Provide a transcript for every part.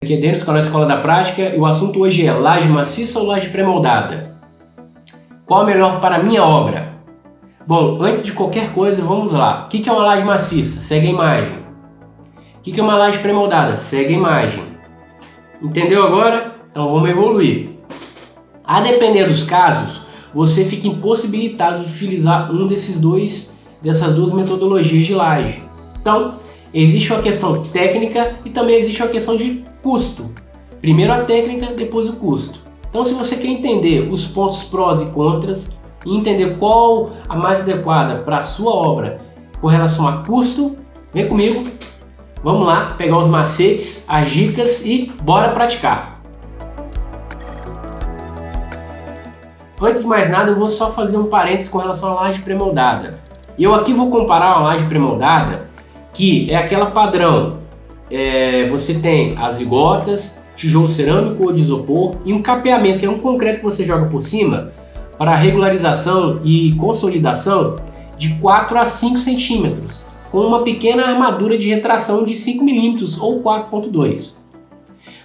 Aqui é Denis, canal Escola da Prática, e o assunto hoje é laje maciça ou laje pré-moldada? Qual é melhor para a minha obra? Bom, antes de qualquer coisa, vamos lá. O que é uma laje maciça? Segue a imagem. O que é uma laje pré-moldada? Segue a imagem. Entendeu agora? Então vamos evoluir. A depender dos casos, você fica impossibilitado de utilizar dessas duas metodologias de laje. Então, existe uma questão técnica e também existe uma questão de custo. Primeiro a técnica, depois o custo. Então, se você quer entender os pontos prós e contras e entender qual a mais adequada para a sua obra com relação a custo, vem comigo. Vamos lá, pegar os macetes, as dicas e bora praticar. Antes de mais nada, eu vou só fazer um parênteses com relação à laje pré-moldada. Eu aqui vou comparar uma laje pré-moldada, que é aquela padrão. Você tem as vigotas, tijolo cerâmico ou de isopor e um capeamento, que é um concreto que você joga por cima para regularização e consolidação de 4 a 5 centímetros, com uma pequena armadura de retração de 5 milímetros ou 4,2.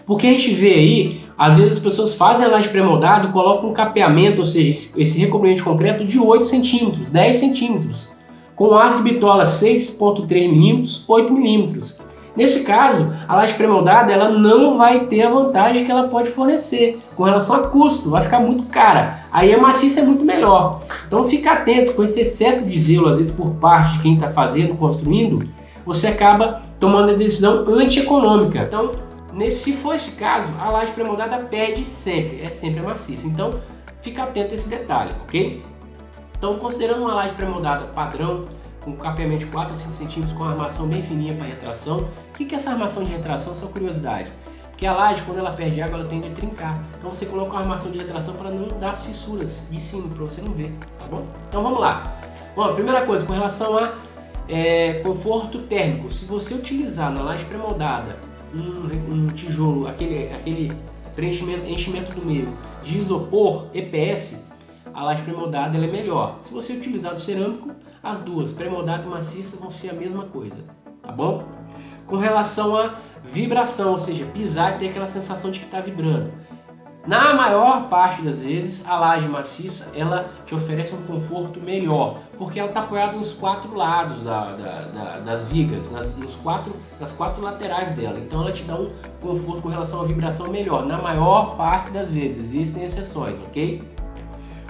Porque a gente vê aí, às vezes as pessoas fazem a laje pré-moldada e colocam um capeamento, ou seja, esse recobrimento de concreto de 8 centímetros, 10 centímetros, com asa de bitola 6,3 milímetros, 8 milímetros. Nesse caso, a laje pré-moldada ela não vai ter a vantagem que ela pode fornecer com relação a custo, vai ficar muito cara. Aí a maciça é muito melhor. Então fica atento com esse excesso de zelo, às vezes por parte de quem está fazendo, construindo, você acaba tomando a decisão antieconômica. Então, se for esse caso, a laje pré-moldada perde sempre, é sempre a maciça. Então fica atento a esse detalhe, ok? Então, considerando uma laje pré-moldada padrão, com capeamento de 4 a 5 centímetros, com uma armação bem fininha para retração. O que é essa armação de retração? Só curiosidade. Porque a laje, quando ela perde água, ela tende a trincar. Então você coloca uma armação de retração para não dar as fissuras de cima, para você não ver, tá bom? Então vamos lá. Bom, a primeira coisa, com relação a conforto térmico. Se você utilizar na laje pré-moldada um tijolo, aquele enchimento do meio de isopor EPS, a laje pré-moldada ela é melhor. Se você utilizar do cerâmico, as duas, pré-moldada e maciça, vão ser a mesma coisa, tá bom? Com relação a vibração, ou seja, pisar e ter aquela sensação de que está vibrando. Na maior parte das vezes, a laje maciça, ela te oferece um conforto melhor, porque ela está apoiada nos 4 lados das vigas, nas quatro laterais dela. Então ela te dá um conforto com relação à vibração melhor, na maior parte das vezes, existem exceções, ok?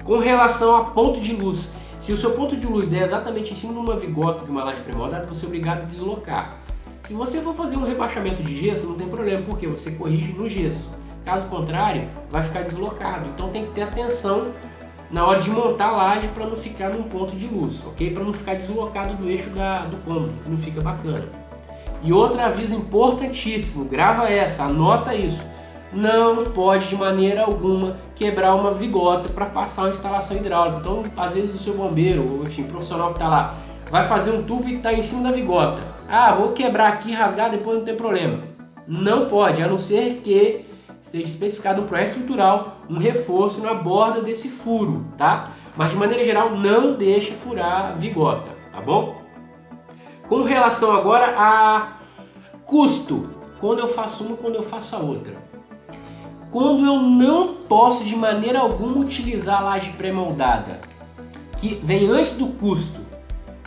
Com relação a ponto de luz, se o seu ponto de luz der exatamente em cima de uma vigota de uma laje pré-moldada, você é obrigado a deslocar. Se você for fazer um rebaixamento de gesso, não tem problema, porque você corrige no gesso. Caso contrário, vai ficar deslocado. Então tem que ter atenção na hora de montar a laje para não ficar num ponto de luz, ok? Para não ficar deslocado do eixo do cômodo, que não fica bacana. E outro aviso importantíssimo, grava essa, anota isso. Não pode de maneira alguma quebrar uma vigota para passar uma instalação hidráulica. Então, às vezes o seu bombeiro, ou enfim, profissional que está lá, vai fazer um tubo e está em cima da vigota. Ah, vou quebrar aqui, rasgar, depois não tem problema. Não pode, a não ser que seja especificado no projeto estrutural um reforço na borda desse furo, tá? Mas de maneira geral, não deixe furar a vigota, tá bom? Com relação agora a custo, quando eu faço uma, quando eu faço a outra. Quando eu não posso de maneira alguma utilizar a laje pré-moldada, que vem antes do custo,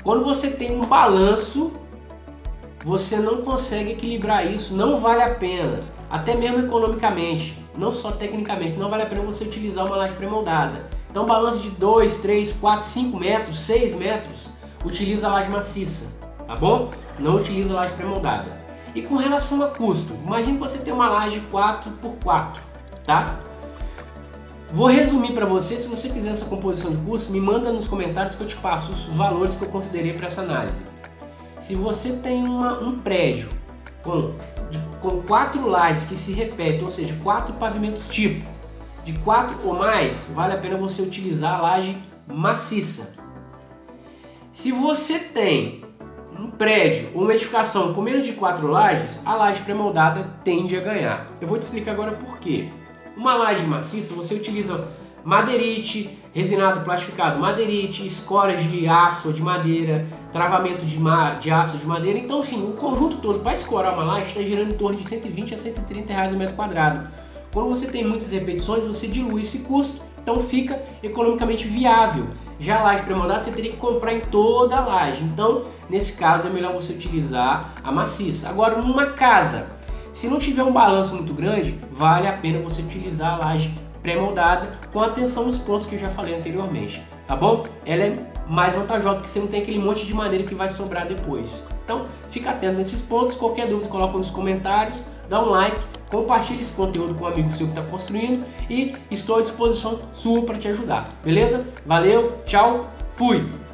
quando você tem um balanço, você não consegue equilibrar isso, não vale a pena, até mesmo economicamente, não só tecnicamente, não vale a pena você utilizar uma laje pré-moldada. Então balanço de 2, 3, 4, 5 metros, 6 metros, utiliza a laje maciça, tá bom? Não utiliza a laje pré-moldada. E com relação a custo, imagine que você tem uma laje 4x4, tá? Vou resumir para você. Se você quiser essa composição de custo, me manda nos comentários que eu te passo os valores que eu considerei para essa análise. Se você tem um prédio com 4 lajes que se repetem, ou seja, 4 pavimentos tipo, de 4 ou mais, vale a pena você utilizar a laje maciça. Se você tem um prédio ou uma edificação com menos de 4 lajes, a laje pré-moldada tende a ganhar. Eu vou te explicar agora por quê. Uma laje maciça, você utiliza madeirite, resinado plastificado, madeirite, escoras de aço ou de madeira, travamento de aço ou de madeira. Então, enfim, o conjunto todo para escorar uma laje está girando em torno de 120 a 130 reais o metro quadrado. Quando você tem muitas repetições, você dilui esse custo, então fica economicamente viável. Já a laje pré-moldada você teria que comprar em toda a laje, então nesse caso é melhor você utilizar a maciça. Agora, numa casa, se não tiver um balanço muito grande, vale a pena você utilizar a laje pré-moldada com atenção nos pontos que eu já falei anteriormente, tá bom? Ela é mais vantajosa porque você não tem aquele monte de madeira que vai sobrar depois. Então, fica atento nesses pontos. Qualquer dúvida, coloca nos comentários, dá um like, compartilhe esse conteúdo com um amigo seu que está construindo e estou à disposição sua para te ajudar, beleza? Valeu, tchau, fui!